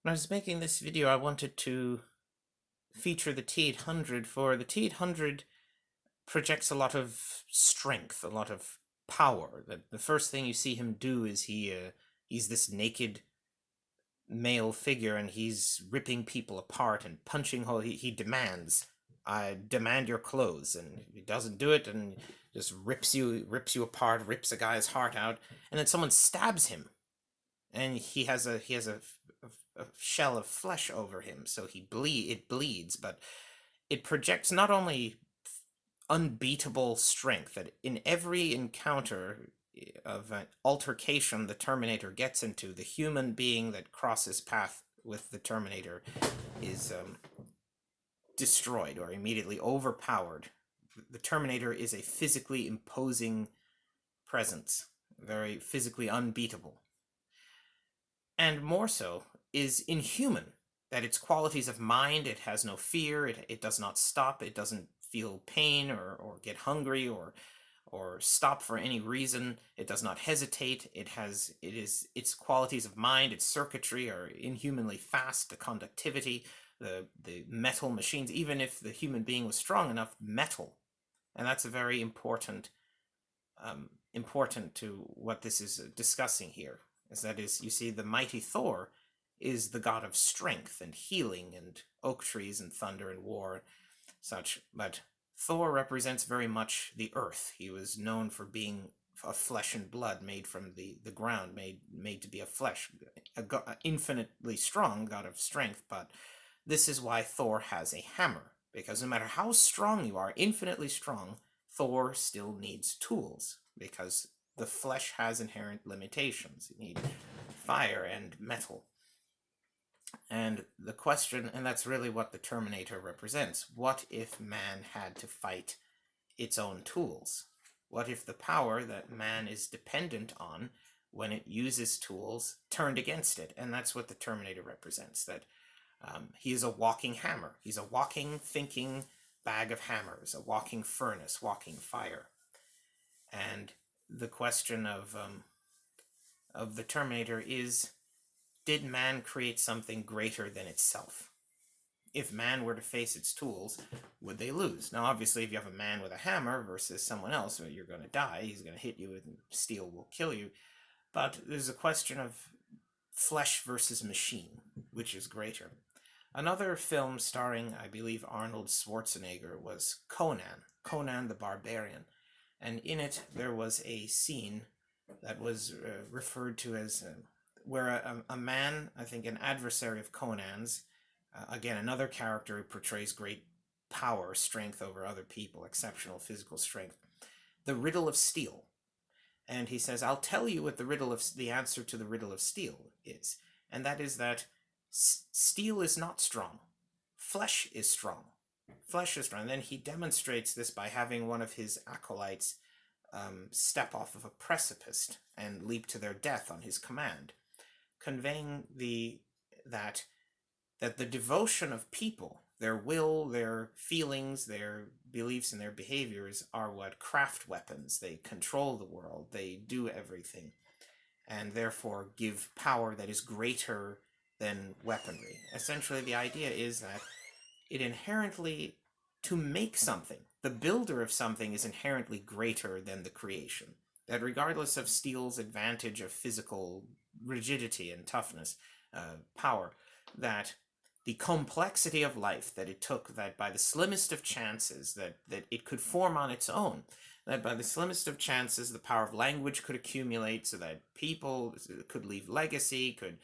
When I was making this video, I wanted to feature the T800, for the T800 projects a lot of strength, a lot of power. The first thing you see him do is he's this naked male figure, and he's ripping people apart and punching holes. He demands, "I demand your clothes," and he doesn't do it, and just rips you apart, rips a guy's heart out, and then someone stabs him, and he has a shell of flesh over him, so it bleeds, but it projects not only unbeatable strength, that in every encounter of an altercation the Terminator gets into, the human being that crosses path with the Terminator is destroyed or immediately overpowered. The Terminator is a physically imposing presence, very physically unbeatable. And more so, is inhuman, that its qualities of mind, it has no fear, it does not stop, it doesn't feel pain or get hungry or stop for any reason, it does not hesitate, its qualities of mind, its circuitry are inhumanly fast, the conductivity, the metal machines, even if the human being was strong enough, metal. And that's a very important to what this is discussing here. You see, the mighty Thor is the god of strength and healing and oak trees and thunder and war, such. But Thor represents very much the earth. He was known for being of flesh and blood, made from the ground, made to be of flesh, infinitely strong god of strength. But this is why Thor has a hammer, because no matter how strong you are, infinitely strong, Thor still needs tools, because the flesh has inherent limitations. You need fire and metal. And the question, and that's really what the Terminator represents, what if man had to fight its own tools? What if the power that man is dependent on when it uses tools turned against it? And that's what the Terminator represents, that he is a walking hammer. He's a walking, thinking bag of hammers, a walking furnace, walking fire. And the question of the Terminator is, did man create something greater than itself? If man were to face its tools, would they lose? Now, obviously, if you have a man with a hammer versus someone else, well, you're going to die. He's going to hit you, and steel will kill you. But there's a question of flesh versus machine, which is greater. Another film starring, I believe, Arnold Schwarzenegger was Conan the Barbarian. And in it, there was a scene that was referred to as where a man, I think an adversary of Conan's, again, another character who portrays great power, strength over other people, exceptional physical strength, the riddle of steel. And he says, I'll tell you what the answer to the riddle of steel is. And that is that steel is not strong. Flesh is strong. Flesh is strong. And then he demonstrates this by having one of his acolytes step off of a precipice and leap to their death on his command, conveying that the devotion of people, their will, their feelings, their beliefs, and their behaviors are what craft weapons. They control the world. They do everything, and therefore give power that is greater than weaponry. Essentially, the idea is that it inherently, to make something, the builder of something is inherently greater than the creation. That regardless of steel's advantage of physical rigidity and toughness, power, that the complexity of life, that it took, that by the slimmest of chances, that it could form on its own, that by the slimmest of chances the power of language could accumulate, so that people could leave legacy, could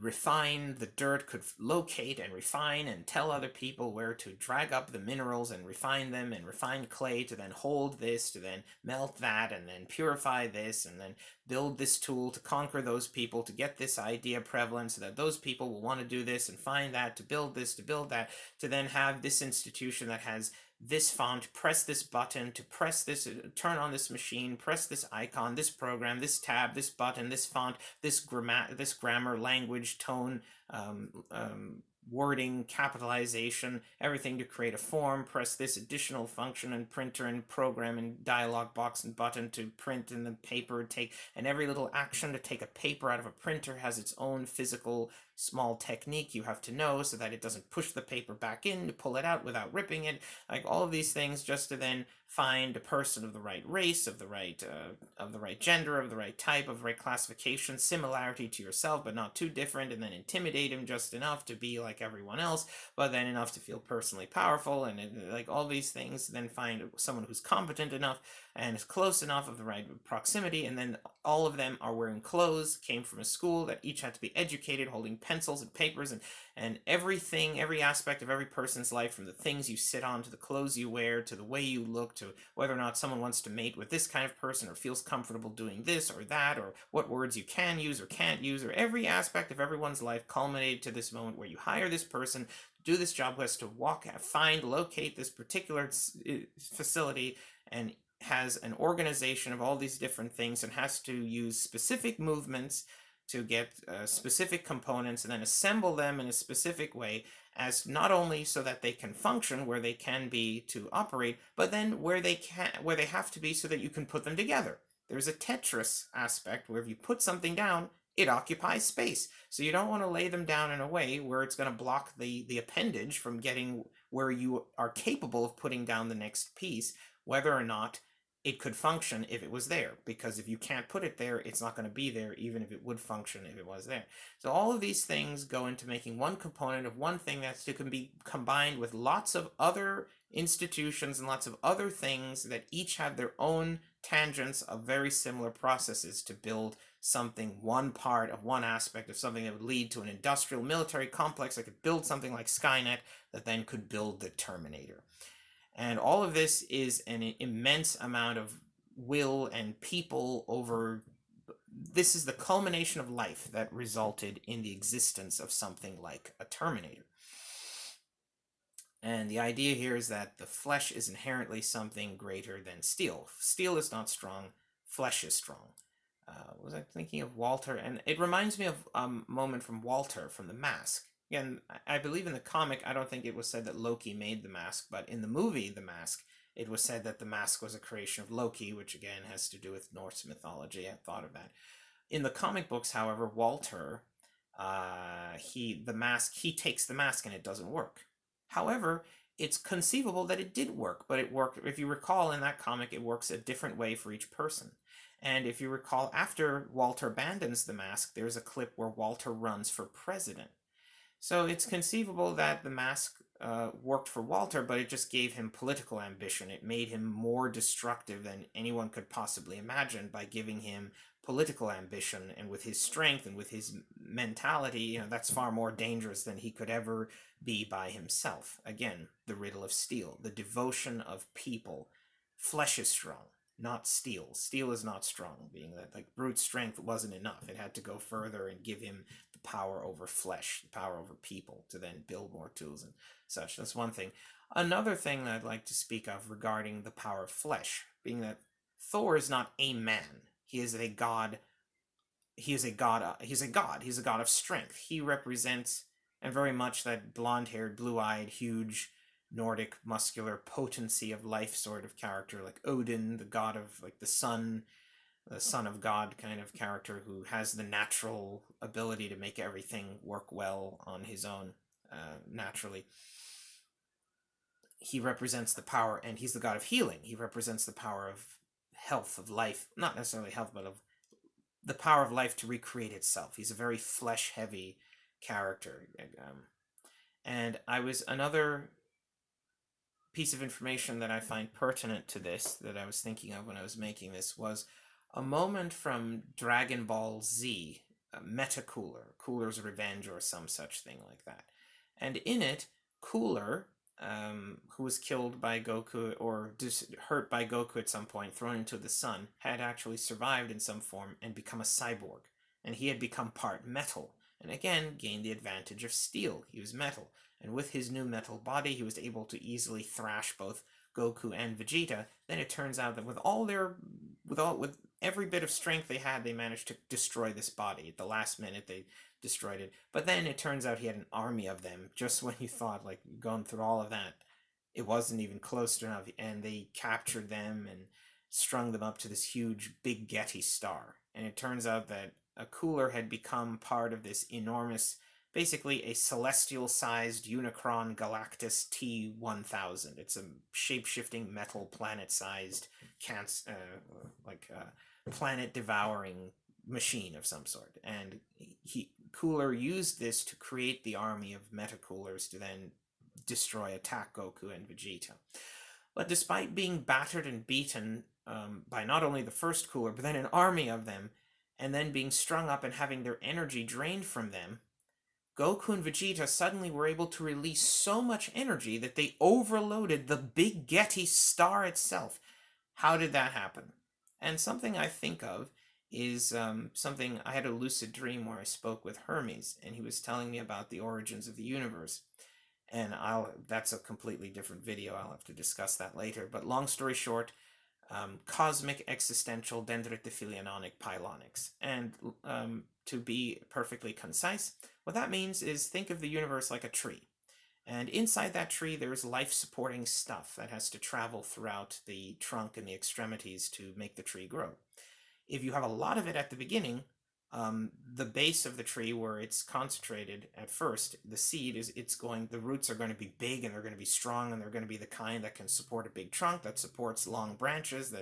refine the dirt, could locate and refine and tell other people where to drag up the minerals and refine them, and refine clay to then hold this, to then melt that, and then purify this, and then build this tool to conquer those people, to get this idea prevalent so that those people will want to do this and find that, to build this, to build that, to then have this institution that has this font, press this button, to press this, turn on this machine, press this icon, this program, this tab, this button, this font, this grammar, language, tone, wording, capitalization, everything to create a form, press this additional function and printer and program and dialog box and button to print and the paper take, and every little action to take a paper out of a printer has its own physical small technique you have to know so that it doesn't push the paper back in to pull it out without ripping it, like all of these things just to then find a person of the right race, of the right gender, of the right type, of the right classification, similarity to yourself but not too different, and then intimidate him just enough to be like everyone else, but then enough to feel personally powerful, and like all these things, then find someone who's competent enough and is close enough of the right proximity, and then all of them are wearing clothes, came from a school that each had to be educated, holding pencils and papers, and everything, every aspect of every person's life, from the things you sit on to the clothes you wear to the way you look to whether or not someone wants to mate with this kind of person or feels comfortable doing this or that, or what words you can use or can't use, or every aspect of everyone's life culminated to this moment where you hire this person to do this job, who has to locate this particular facility, and has an organization of all these different things, and has to use specific movements to get specific components and then assemble them in a specific way, as not only so that they can function where they can be to operate, but then where they have to be so that you can put them together. There's a Tetris aspect where if you put something down, it occupies space. So you don't want to lay them down in a way where it's going to block the appendage from getting where you are capable of putting down the next piece, whether or not it could function if it was there, because if you can't put it there, it's not going to be there, even if it would function if it was there. So all of these things go into making one component of one thing that can be combined with lots of other institutions and lots of other things that each have their own tangents of very similar processes to build something, one part of one aspect of something that would lead to an industrial military complex that could build something like Skynet that then could build the Terminator. And all of this is an immense amount of will and people over. This is the culmination of life that resulted in the existence of something like a Terminator. And the idea here is that the flesh is inherently something greater than steel. Steel is not strong, flesh is strong. Was I thinking of Walter? And it reminds me of a moment from Walter from The Mask. Again, I believe in the comic, I don't think it was said that Loki made the mask, but in the movie, The Mask, it was said that the mask was a creation of Loki, which again has to do with Norse mythology. I thought of that. In the comic books, however, Walter, he takes the mask and it doesn't work. However, it's conceivable that it did work, but it worked, if you recall in that comic, it works a different way for each person. And if you recall, after Walter abandons the mask, there's a clip where Walter runs for president. So it's conceivable that the mask worked for Walter, but it just gave him political ambition. It made him more destructive than anyone could possibly imagine by giving him political ambition. And with his strength and with his mentality, that's far more dangerous than he could ever be by himself. Again, the riddle of steel, the devotion of people. Flesh is strong, not steel. Steel is not strong, being that like brute strength wasn't enough. It had to go further and give him the power over flesh, the power over people, to then build more tools and such. That's one thing. Another thing that I'd like to speak of regarding the power of flesh, being that Thor is not a man. He is a god. He's a god. He's a god of strength. He represents, and very much, that blonde-haired, blue-eyed, huge Nordic muscular potency of life sort of character, like Odin, the god of like the son of God kind of character, who has the natural ability to make everything work well on his own naturally. He represents the power, and he's the god of healing. He represents the power of health, of life, not necessarily health, but of the power of life to recreate itself. He's a very flesh-heavy character. And another piece of information that I find pertinent to this, that I was thinking of when I was making this, was a moment from Dragon Ball Z, Meta-Cooler, Cooler's Revenge, or some such thing like that. And in it, Cooler, who was killed by Goku, or hurt by Goku at some point, thrown into the sun, had actually survived in some form and become a cyborg. And he had become part metal, and again gained the advantage of steel. He was metal. And with his new metal body, he was able to easily thrash both Goku and Vegeta, then it turns out that with every bit of strength they had, they managed to destroy this body. At the last minute, they destroyed it. But then it turns out he had an army of them. Just when you thought, like, going through all of that, it wasn't even close to enough, and they captured them and strung them up to this huge Big Getty star. And it turns out that a cooler had become part of this enormous, basically a celestial-sized Unicron Galactus T-1000. It's a shape-shifting metal planet-sized planet-devouring machine of some sort. And Cooler used this to create the army of Metacoolers to then attack Goku and Vegeta. But despite being battered and beaten by not only the first Cooler, but then an army of them, and then being strung up and having their energy drained from them, Goku and Vegeta suddenly were able to release so much energy that they overloaded the Big Getty star itself. How did that happen? And something I think of is something I had a lucid dream where I spoke with Hermes, and he was telling me about the origins of the universe. And that's a completely different video. I'll have to discuss that later. But long story short, cosmic, existential, dentritifiliannonic, pilonics. And to be perfectly concise, what that means is think of the universe like a tree. And inside that tree, there's life-supporting stuff that has to travel throughout the trunk and the extremities to make the tree grow. If you have a lot of it at the beginning, the base of the tree where it's concentrated at first, the seed the roots are going to be big and they're going to be strong and they're going to be the kind that can support a big trunk that supports long branches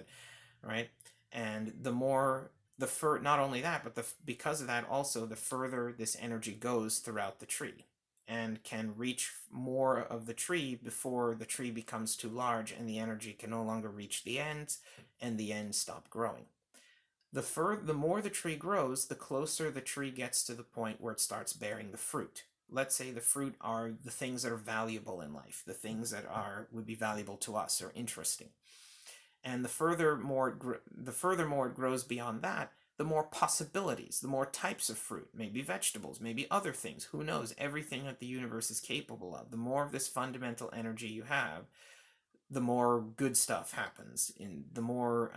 right? And not only that, but because of that also, the further this energy goes throughout the tree and can reach more of the tree before the tree becomes too large and the energy can no longer reach the ends and the ends stop growing. The more the tree grows, the closer the tree gets to the point where it starts bearing the fruit. Let's say the fruit are the things that are valuable in life, the things that would be valuable to us or interesting. And the furthermore it grows beyond that, the more possibilities, the more types of fruit, maybe vegetables, maybe other things, who knows, everything that the universe is capable of. The more of this fundamental energy you have, the more good stuff happens. The more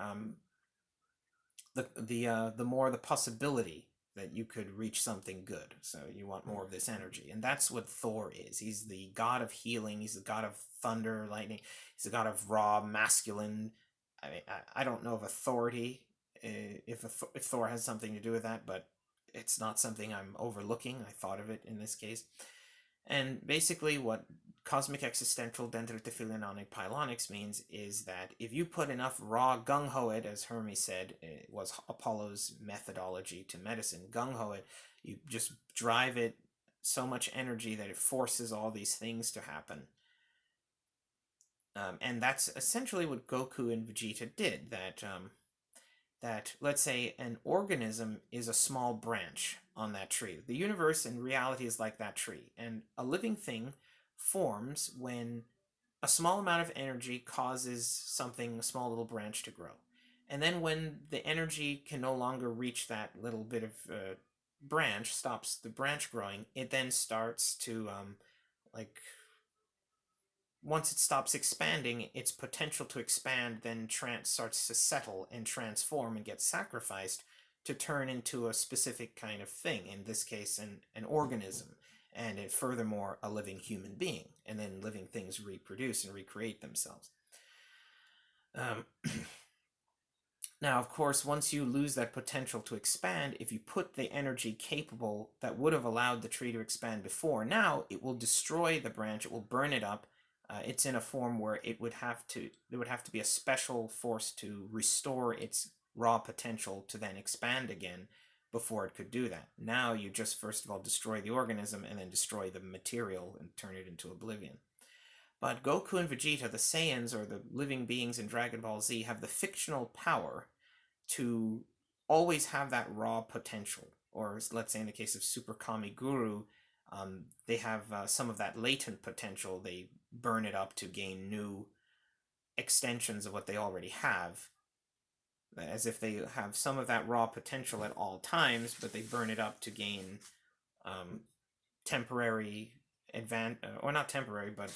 the possibility that you could reach something good. So you want more of this energy. And that's what Thor is. He's the god of healing. He's the god of thunder, lightning. He's the god of raw, masculine. I don't know of authority, if Thor has something to do with that, but it's not something I'm overlooking. I thought of it in this case. And basically what cosmic existential dentritifiliannonic pilonics means is that if you put enough raw gung-ho it, as Hermes said, it was Apollo's methodology to medicine, gung-ho it, you just drive it so much energy that it forces all these things to happen. And that's essentially what Goku and Vegeta did, that let's say an organism is a small branch on that tree. The universe in reality is like that tree, and a living thing forms when a small amount of energy causes a small little branch to grow. And then when the energy can no longer reach that little bit of branch, stops the branch growing, it then starts to once it stops expanding, its potential to expand then starts to settle and transform and get sacrificed to turn into a specific kind of thing, in this case an organism, and furthermore a living human being, and then living things reproduce and recreate themselves. Now, of course, once you lose that potential to expand, if you put the energy capable that would have allowed the tree to expand before, now it will destroy the branch, it will burn it up. It's in a form where there would have to be a special force to restore its raw potential to then expand again before it could do that. Now you just first of all destroy the organism and then destroy the material and turn it into oblivion. But Goku and Vegeta, the Saiyans, or the living beings in Dragon Ball Z, have the fictional power to always have that raw potential. Or let's say in the case of Super Kami Guru, they have some of that latent potential. They burn it up to gain new extensions of what they already have, as if they have some of that raw potential at all times, but they burn it up to gain temporary or not temporary, but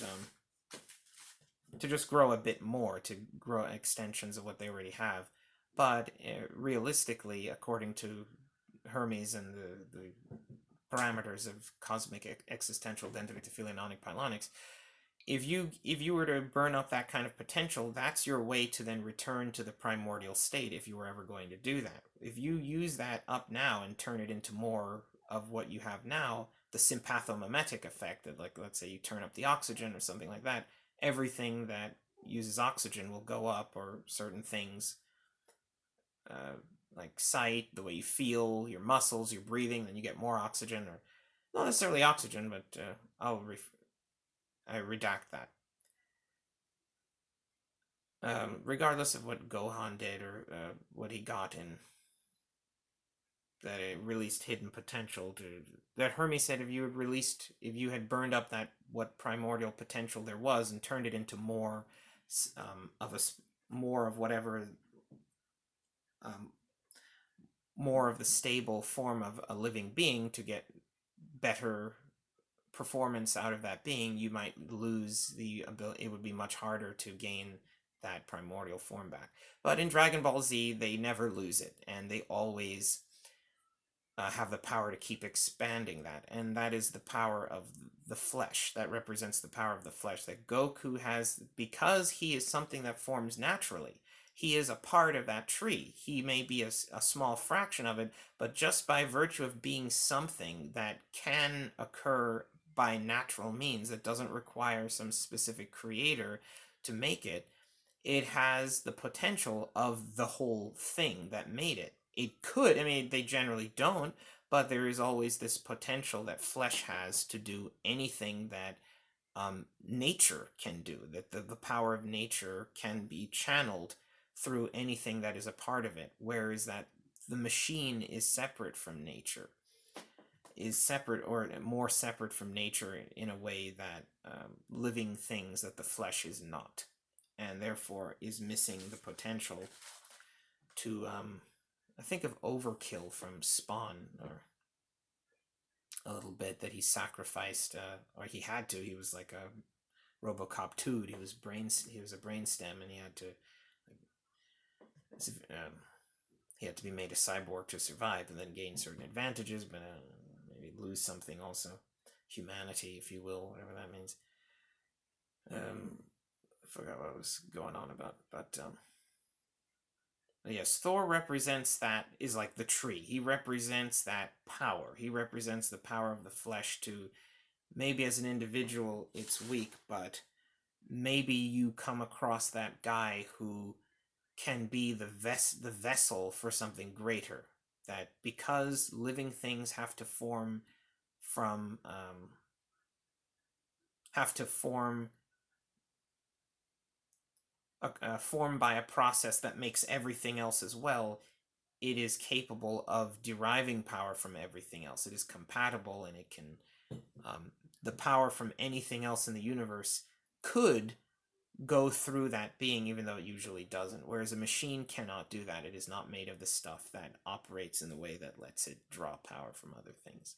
to just grow a bit more, to grow extensions of what they already have. But realistically, according to Hermes and the parameters of cosmic existential dentritifiliannonic pilonics, if you were to burn up that kind of potential, that's your way to then return to the primordial state if you were ever going to do that. If you use that up now and turn it into more of what you have now, the sympathomimetic effect, that, like, let's say you turn up the oxygen or something like that, everything that uses oxygen will go up, or certain things, uh, like sight, the way you feel, your muscles, your breathing, then you get more oxygen, or not necessarily oxygen, but I redact that. Regardless of what Gohan did, or what he got in that it released hidden potential, that Hermes said, if you had burned up that what primordial potential there was and turned it into more of a more of whatever, um, more of the stable form of a living being, to get better performance out of that being, you might lose the ability. It would be much harder to gain that primordial form back. But in Dragon Ball Z, they never lose it, and they always have the power to keep expanding that, and that is the power of the flesh. That represents the power of the flesh that Goku has, because he is something that forms naturally. He is a part of that tree. He may be a small fraction of it, but just by virtue of being something that can occur by natural means, that doesn't require some specific creator to make it, it has the potential of the whole thing that made it. It could, I mean, they generally don't, but there is always this potential that flesh has to do anything that nature can do, that the power of nature can be channeled through anything that is a part of it, whereas that the machine is separate from nature, is separate, or more separate from nature, in a way that living things, that the flesh is not, and therefore is missing the potential to, I think of Overkill from Spawn, or a little bit, that he sacrificed, or he had to. He was like a RoboCop 2. He was a brainstem, and um, he had to be made a cyborg to survive, and then gain certain advantages, but maybe lose something also, humanity, if you will, whatever that means. I forgot what I was going on about, but yes, Thor represents that, is like the tree. He represents that power. He represents the power of the flesh to, maybe as an individual it's weak, but maybe you come across that guy who can be the vessel for something greater. That because living things have to form from form by a process that makes everything else as well, it is capable of deriving power from everything else. It is compatible, and it can, the power from anything else in the universe could go through that being, even though it usually doesn't. Whereas a machine cannot do that. It is not made of the stuff that operates in the way that lets it draw power from other things.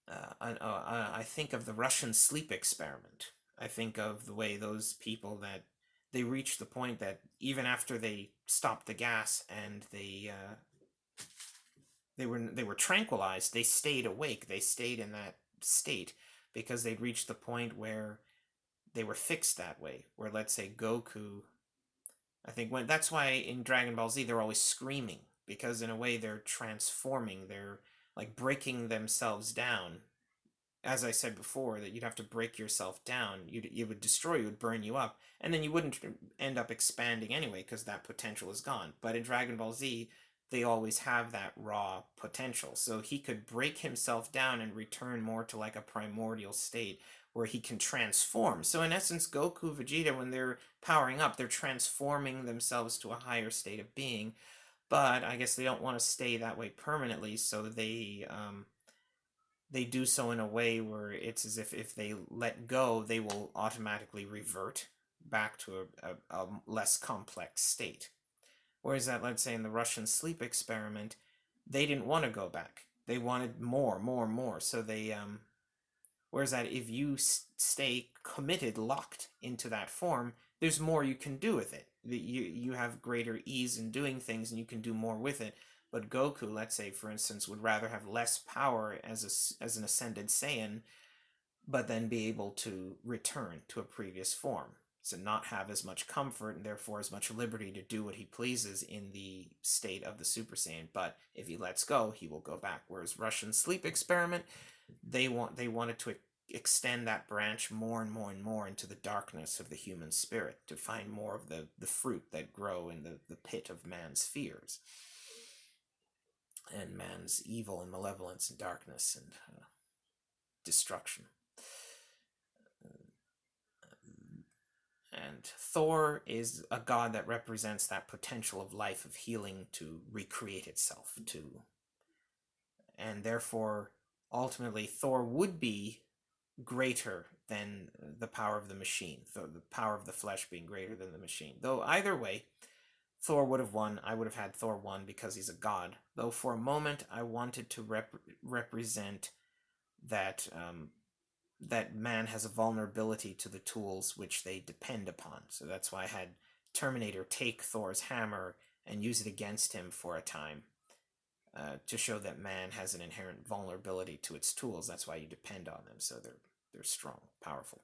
I think of the Russian sleep experiment. I think of the way those people, that they reached the point that even after they stopped the gas and they were tranquilized, they stayed awake. They stayed in that state because they'd reached the point where they were fixed that way. Where, let's say, Goku, I think, when that's why in Dragon Ball Z they're always screaming, because in a way they're transforming. They're like breaking themselves down. As I said before, that you'd have to break yourself down. You would destroy you, would burn you up, and then you wouldn't end up expanding anyway, because that potential is gone. But in Dragon Ball Z, they always have that raw potential. So he could break himself down and return more to like a primordial state where he can transform. So in essence, Goku, Vegeta, when they're powering up, they're transforming themselves to a higher state of being. But I guess they don't want to stay that way permanently, so they do so in a way where it's as if they let go, they will automatically revert back to a less complex state. Whereas that, let's say, in the Russian sleep experiment, they didn't want to go back. They wanted more, more, more. So Whereas that if you stay committed, locked into that form, there's more you can do with it. You have greater ease in doing things, and you can do more with it. But Goku, let's say, for instance, would rather have less power as an ascended Saiyan, but then be able to return to a previous form. So not have as much comfort and therefore as much liberty to do what he pleases in the state of the Super Saiyan. But if he lets go, he will go back. Whereas Russian sleep experiment, they wanted to extend that branch more and more and more into the darkness of the human spirit, to find more of the fruit that grow in the pit of man's fears and man's evil and malevolence and darkness and destruction. And Thor is a god that represents that potential of life, of healing, to recreate itself, and therefore ultimately Thor would be greater than the power of the machine, the power of the flesh being greater than the machine. Though either way, Thor would have won. I would have had Thor won because he's a god. Though for a moment I wanted to represent that that man has a vulnerability to the tools which they depend upon. So that's why I had Terminator take Thor's hammer and use it against him for a time, to show that man has an inherent vulnerability to its tools. That's why you depend on them, so they're strong, powerful.